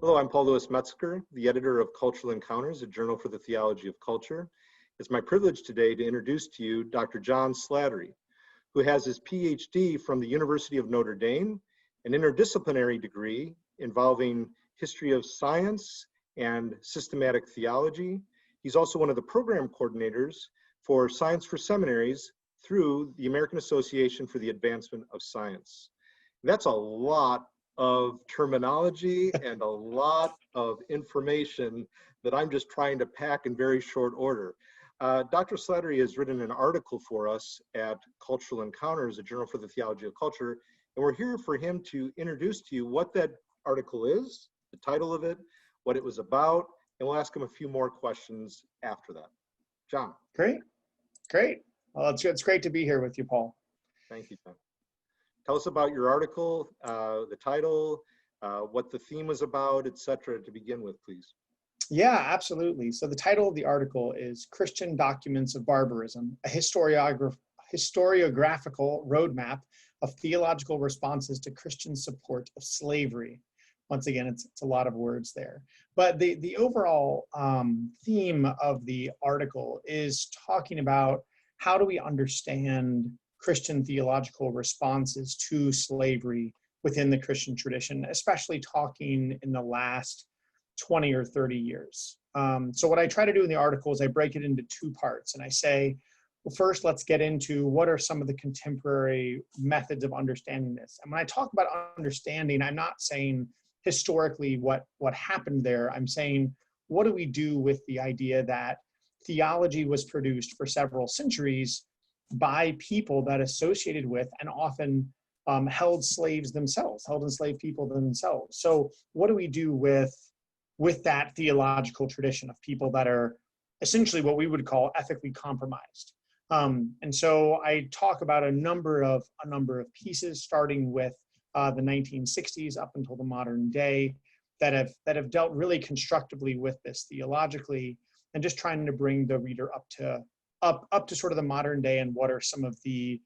Hello, I'm Paul Louis Metzger, the editor of Cultural Encounters, a journal for the Theology of Culture. It's my privilege today to introduce to you Dr. John Slattery, who has his PhD from the University of Notre Dame, an interdisciplinary degree involving history of science and systematic theology. He's also one of the program coordinators for Science for Seminaries through the American Association for the Advancement of Science. That's a lot of terminology and a lot of information that I'm just trying to pack in very short order. Dr. Slattery has written an article for us at Cultural Encounters, a journal for the Theology of Culture, and we're here for him to introduce to you what that article is, the title of it, what it was about, and we'll ask him a few more questions after that. John. Great. Well, it's great to be here with you, Paul. Thank you, John. Tell us about your article, the title, what the theme was about, etc. to begin with, please. Yeah, absolutely. So the title of the article is Christian Documents of Barbarism, a historiographical roadmap of theological responses to Christian support of slavery. Once again, it's a lot of words there. But the overall theme of the article is talking about how do we understand Christian theological responses to slavery within the Christian tradition, especially talking in the last 20 or 30 years. So what I try to do in the article is I break it into two parts, and I say, well, first, let's get into what are some of the contemporary methods of understanding this. And when I talk about understanding, I'm not saying historically what happened there. I'm saying, what do we do with the idea that theology was produced for several centuries by people that associated with and often held enslaved people themselves. So what do we do with that theological tradition of people that are essentially what we would call ethically compromised? And so I talk about a number of pieces, starting with the 1960s up until the modern day, that have dealt really constructively with this theologically, and just trying to bring the reader up to sort of the modern day and what are some of the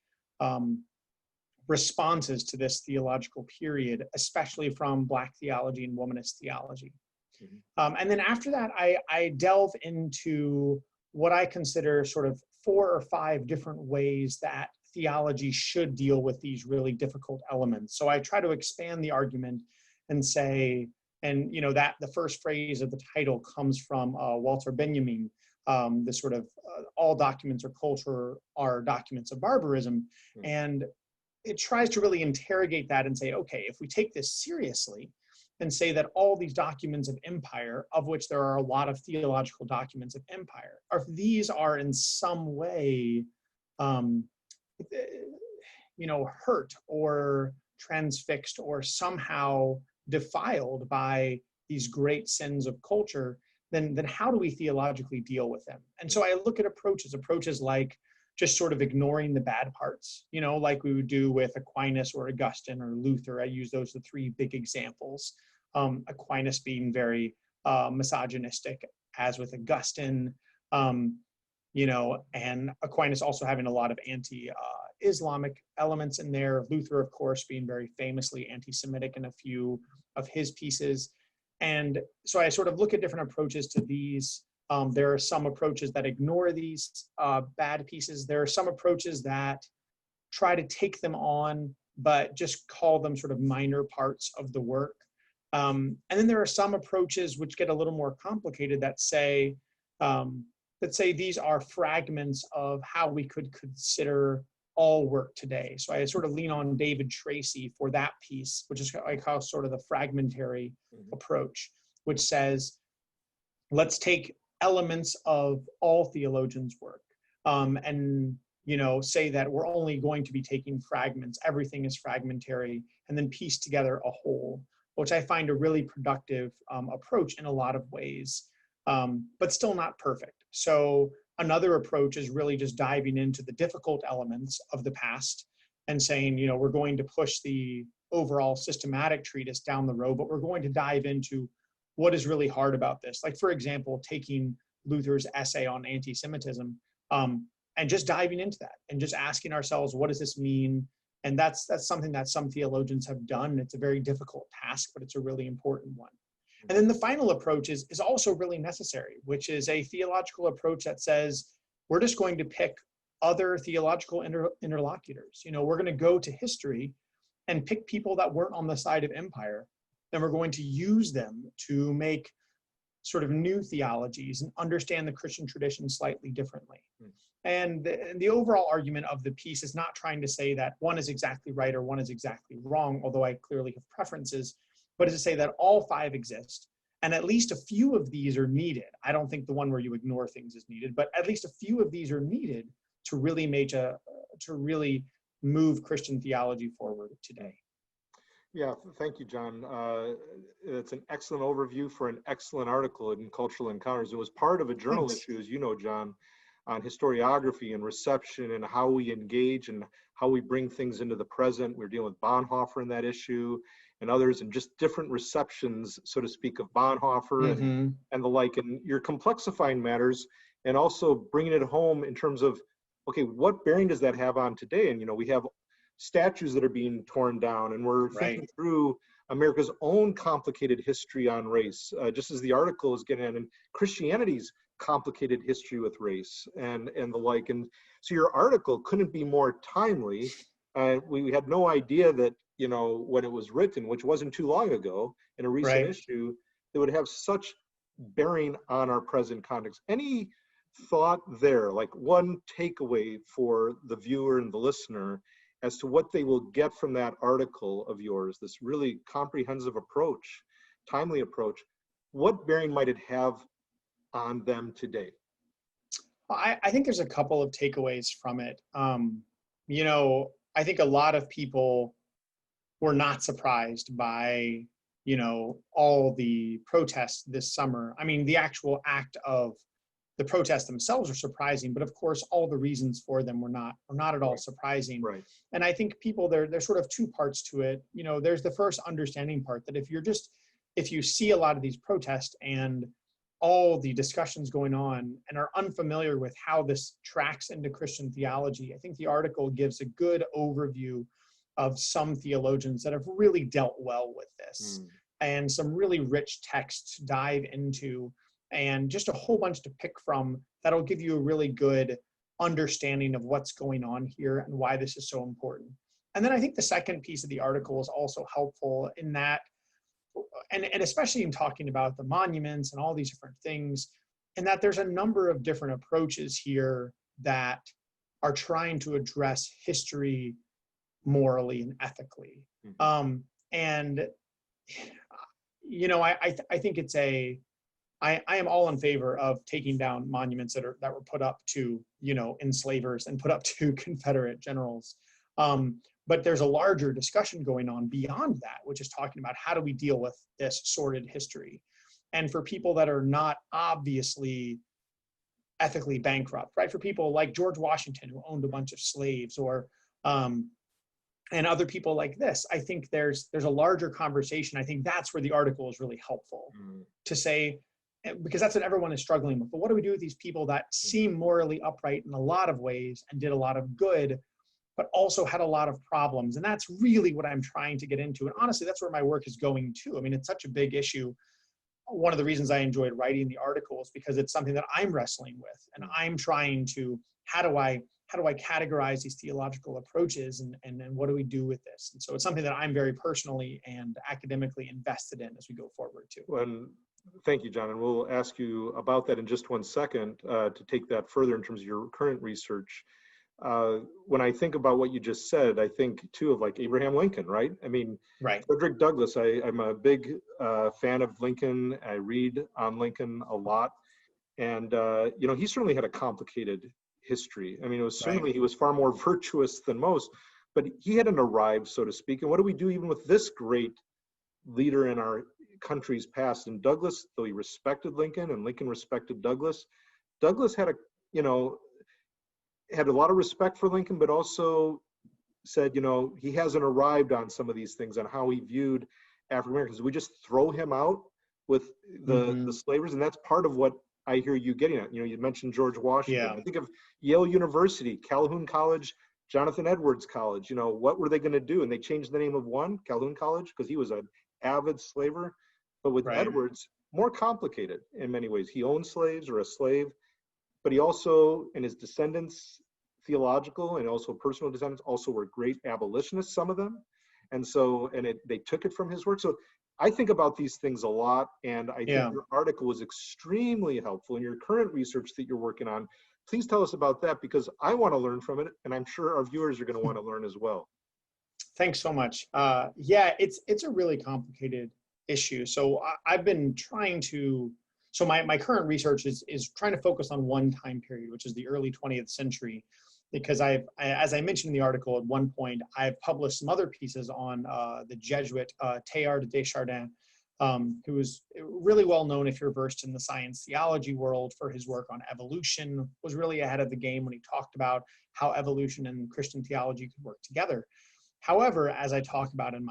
responses to this theological period, especially from Black theology and womanist theology. Mm-hmm. And then after that, I delve into what I consider sort of 4 or 5 different ways that theology should deal with these really difficult elements. So I try to expand the argument and say, and that the first phrase of the title comes from Walter Benjamin, the sort of all documents or culture are documents of barbarism. Mm-hmm. And it tries to really interrogate that and say, okay, if we take this seriously and say that all these documents of empire, of which there are a lot of theological documents of empire, or if these are in some way, hurt or transfixed or somehow defiled by these great sins of culture, then how do we theologically deal with them? And so I look at approaches like just sort of ignoring the bad parts, like we would do with Aquinas or Augustine or Luther. I use those, the 3 big examples. Aquinas being very misogynistic, as with Augustine, and Aquinas also having a lot of anti-Islamic elements in there. Luther, of course, being very famously anti-Semitic in a few of his pieces. And so I sort of look at different approaches to these. There are some approaches that ignore these bad pieces. There are some approaches that try to take them on, but just call them sort of minor parts of the work. And then there are some approaches which get a little more complicated that say these are fragments of how we could consider all work today. So I sort of lean on David Tracy for that piece, which is I call sort of the fragmentary approach, which says, let's take elements of all theologians' work and say that we're only going to be taking fragments, everything is fragmentary, and then piece together a whole, which I find a really productive approach in a lot of ways, but still not perfect. So another approach is really just diving into the difficult elements of the past and saying, we're going to push the overall systematic treatise down the road, but we're going to dive into what is really hard about this. Like, for example, taking Luther's essay on anti-Semitism and just diving into that and just asking ourselves, what does this mean? And that's something that some theologians have done. It's a very difficult task, but it's a really important one. And then the final approach is also really necessary, which is a theological approach that says, we're just going to pick other theological interlocutors. We're going to go to history and pick people that weren't on the side of empire, and we're going to use them to make sort of new theologies and understand the Christian tradition slightly differently. And the overall argument of the piece is not trying to say that one is exactly right or one is exactly wrong, although I clearly have preferences, but is to say that all five exist, and at least a few of these are needed. I don't think the one where you ignore things is needed, but at least a few of these are needed to really move Christian theology forward today. Yeah, thank you, John. It's an excellent overview for an excellent article in Cultural Encounters. It was part of a journal issue, as you know, John, on historiography and reception and how we engage and how we bring things into the present. We're dealing with Bonhoeffer in that issue and others, and just different receptions, so to speak, of Bonhoeffer and the like. And you're complexifying matters and also bringing it home in terms of, okay, what bearing does that have on today? And, we have statues that are being torn down, and we're thinking through America's own complicated history on race, just as the article is getting at, and Christianity's complicated history with race and the like. And so your article couldn't be more timely. We had no idea that, when it was written, which wasn't too long ago, in a recent issue, it would have such bearing on our present context. Any thought there, like one takeaway for the viewer and the listener as to what they will get from that article of yours, this really comprehensive approach, timely approach? What bearing might it have on them today? I think there's a couple of takeaways from it. I think a lot of people were not surprised by, all the protests this summer. I mean, the actual act of the protests themselves are surprising, but of course, all the reasons for them were not at all surprising. Right. And I think people, there's sort of two parts to it. There's the first understanding part that if you see a lot of these protests and all the discussions going on and are unfamiliar with how this tracks into Christian theology, I think the article gives a good overview of some theologians that have really dealt well with this, and some really rich texts to dive into, and just a whole bunch to pick from that'll give you a really good understanding of what's going on here and why this is so important. And then I think the second piece of the article is also helpful in that, and especially in talking about the monuments and all these different things, and that there's a number of different approaches here that are trying to address history morally and ethically. And I think it's I am all in favor of taking down monuments that were put up to enslavers and put up to Confederate generals. But there's a larger discussion going on beyond that, which is talking about how do we deal with this sordid history. And for people that are not obviously ethically bankrupt, right? For people like George Washington, who owned a bunch of slaves, or and other people like this, I think there's a larger conversation. I think that's where the article is really helpful to say, because that's what everyone is struggling with. But what do we do with these people that seem morally upright in a lot of ways and did a lot of good, but also had a lot of problems? And that's really what I'm trying to get into. And honestly, that's where my work is going too. I mean, it's such a big issue. One of the reasons I enjoyed writing the article is because it's something that I'm wrestling with, and I'm trying to, how do I categorize these theological approaches, and what do we do with this? And so it's something that I'm very personally and academically invested in as we go forward too. Well, thank you, John. And we'll ask you about that in just one second to take that further in terms of your current research. When I think about what you just said, I think too of like Abraham Lincoln, right? I mean, Frederick Douglass, I'm a big fan of Lincoln. I read on Lincoln a lot. And, he certainly had a complicated history. I mean, it was certainly, he was far more virtuous than most, but he hadn't arrived, so to speak. And what do we do even with this great leader in our country's past? And Douglass, though he respected Lincoln and Lincoln respected Douglass, Douglass had had a lot of respect for Lincoln, but also said, he hasn't arrived on some of these things, on how he viewed African Americans. We just throw him out with the slavers, and that's part of what I hear you getting at. You mentioned George Washington. I think of Yale University, Calhoun College, Jonathan Edwards College. What were they going to do? And they changed the name of one, Calhoun College, because he was an avid slaver. But with Right. Edwards, more complicated in many ways. He owned slaves or a slave, but he also, and his descendants, theological and also personal descendants, also were great abolitionists, some of them. And so, they took it from his work. So I think about these things a lot, and I think Yeah. your article was extremely helpful in your current research that you're working on. Please tell us about that, because I want to learn from it, and I'm sure our viewers are going to want to learn as well. Thanks so much. Yeah, it's a really complicated issue. So I've been trying to. So my current research is trying to focus on one time period, which is the early 20th century, because as I mentioned in the article, at one point I've published some other pieces on the Jesuit Teilhard de Desjardins, who was really well known if you're versed in the science theology world for his work on evolution. Was really ahead of the game when he talked about how evolution and Christian theology could work together. However, as I talk about in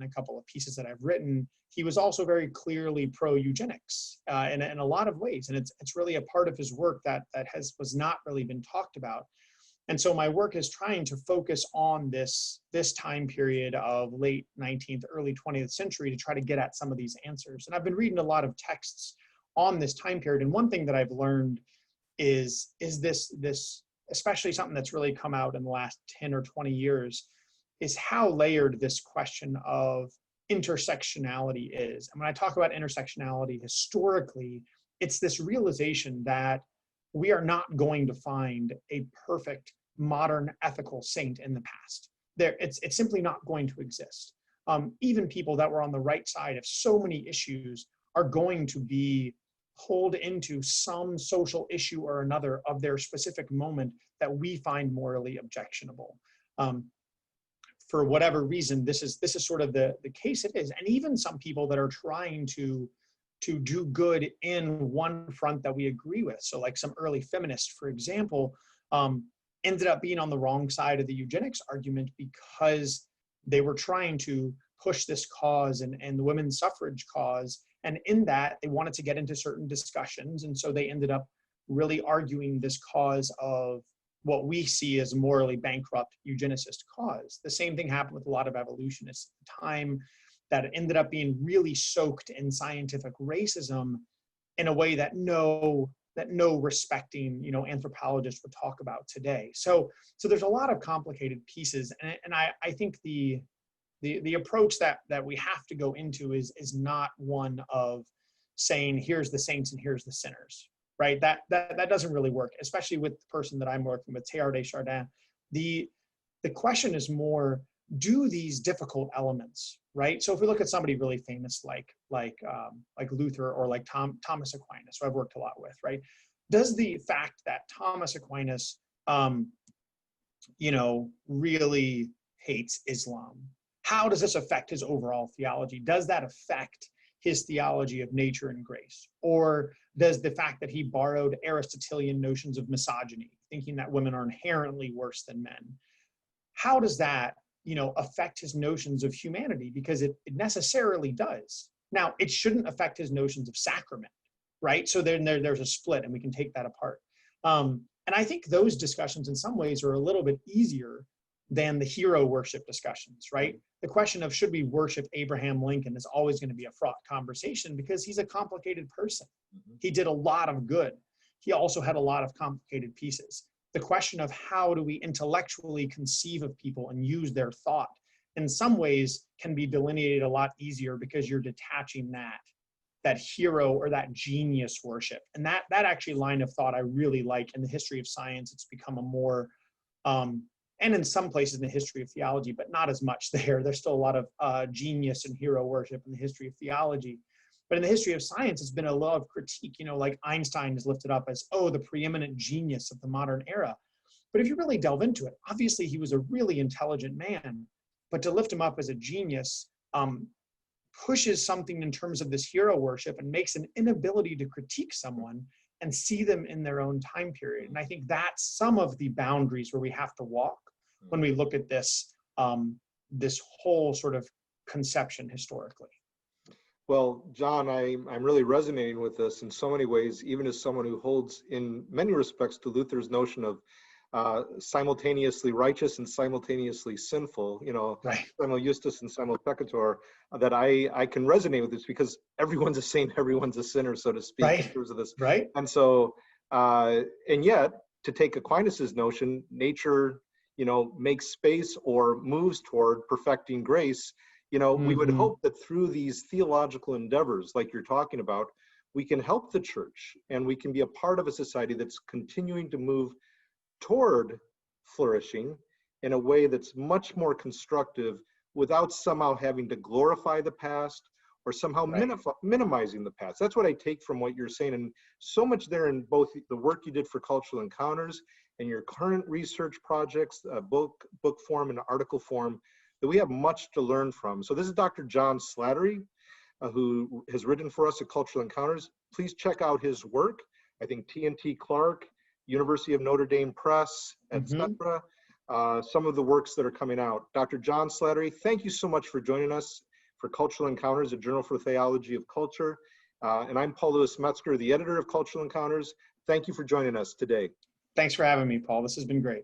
a couple of pieces that I've written, he was also very clearly pro-eugenics in a lot of ways, and it's really a part of his work that was not really been talked about. And so my work is trying to focus on this time period of late 19th, early 20th century to try to get at some of these answers. And I've been reading a lot of texts on this time period, and one thing that I've learned is this especially something that's really come out in the last 10 or 20 years, is how layered this question of intersectionality is. And when I talk about intersectionality historically, it's this realization that we are not going to find a perfect modern ethical saint in the past. It's simply not going to exist. Even people that were on the right side of so many issues are going to be pulled into some social issue or another of their specific moment that we find morally objectionable. For whatever reason, this is sort of the case it is. And even some people that are trying to do good in one front that we agree with. So like some early feminists, for example, ended up being on the wrong side of the eugenics argument because they were trying to push this cause and the women's suffrage cause. And in that, they wanted to get into certain discussions. And so they ended up really arguing this cause of what we see as a morally bankrupt eugenicist cause. The same thing happened with a lot of evolutionists at the time that ended up being really soaked in scientific racism in a way that no respecting, anthropologist would talk about today. So there's a lot of complicated pieces, and I think the approach that we have to go into is not one of saying here's the saints and here's the sinners. Right, that doesn't really work, especially with the person that I'm working with, Teilhard de Desjardins. The question is more, do these difficult elements, right? So if we look at somebody really famous like Luther or like Thomas Aquinas, who I've worked a lot with, right? Does the fact that Thomas Aquinas, really hates Islam, how does this affect his overall theology? Does that affect his theology of nature and grace? Or does the fact that he borrowed Aristotelian notions of misogyny, thinking that women are inherently worse than men, how does that, affect his notions of humanity? Because it necessarily does. Now, it shouldn't affect his notions of sacrament, right? So then there's a split, and we can take that apart. And I think those discussions in some ways are a little bit easier than the hero worship discussions, right? The question of should we worship Abraham Lincoln is always going to be a fraught conversation because he's a complicated person. Mm-hmm. He did a lot of good. He also had a lot of complicated pieces. The question of how do we intellectually conceive of people and use their thought in some ways can be delineated a lot easier because you're detaching that hero or that genius worship. And that actually line of thought I really like in the history of science. It's become a more and in some places in the history of theology, but not as much there. There's still a lot of genius and hero worship in the history of theology. But in the history of science, it's been a lot of critique, like Einstein is lifted up as, the preeminent genius of the modern era. But if you really delve into it, obviously he was a really intelligent man, but to lift him up as a genius pushes something in terms of this hero worship and makes an inability to critique someone and see them in their own time period. And I think that's some of the boundaries where we have to walk when we look at this whole sort of conception historically. Well, John, I'm really resonating with this in so many ways, even as someone who holds in many respects to Luther's notion of simultaneously righteous and simultaneously sinful, Right. simul justus and simul peccator, that I can resonate with this, because everyone's a saint, everyone's a sinner, so to speak, in Right. terms of this. Right. And so, and yet, to take Aquinas's notion, nature, makes space or moves toward perfecting grace. We would Mm-hmm. hope that through these theological endeavors, like you're talking about, we can help the church, and we can be a part of a society that's continuing to move toward flourishing in a way that's much more constructive, without somehow having to glorify the past or somehow Right. minimizing the past. That's what I take from what you're saying. And so much there in both the work you did for Cultural Encounters and your current research projects, book form and article form, that we have much to learn from. So this is Dr. John Slattery, who has written for us at Cultural Encounters. Please check out his work. I think T&T Clark, University of Notre Dame Press, Mm-hmm. etc. Some of the works that are coming out. Dr. John Slattery, thank you so much for joining us for Cultural Encounters, a journal for Theology of Culture. And I'm Paul Lewis Metzger, the editor of Cultural Encounters. Thank you for joining us today. Thanks for having me, Paul. This has been great.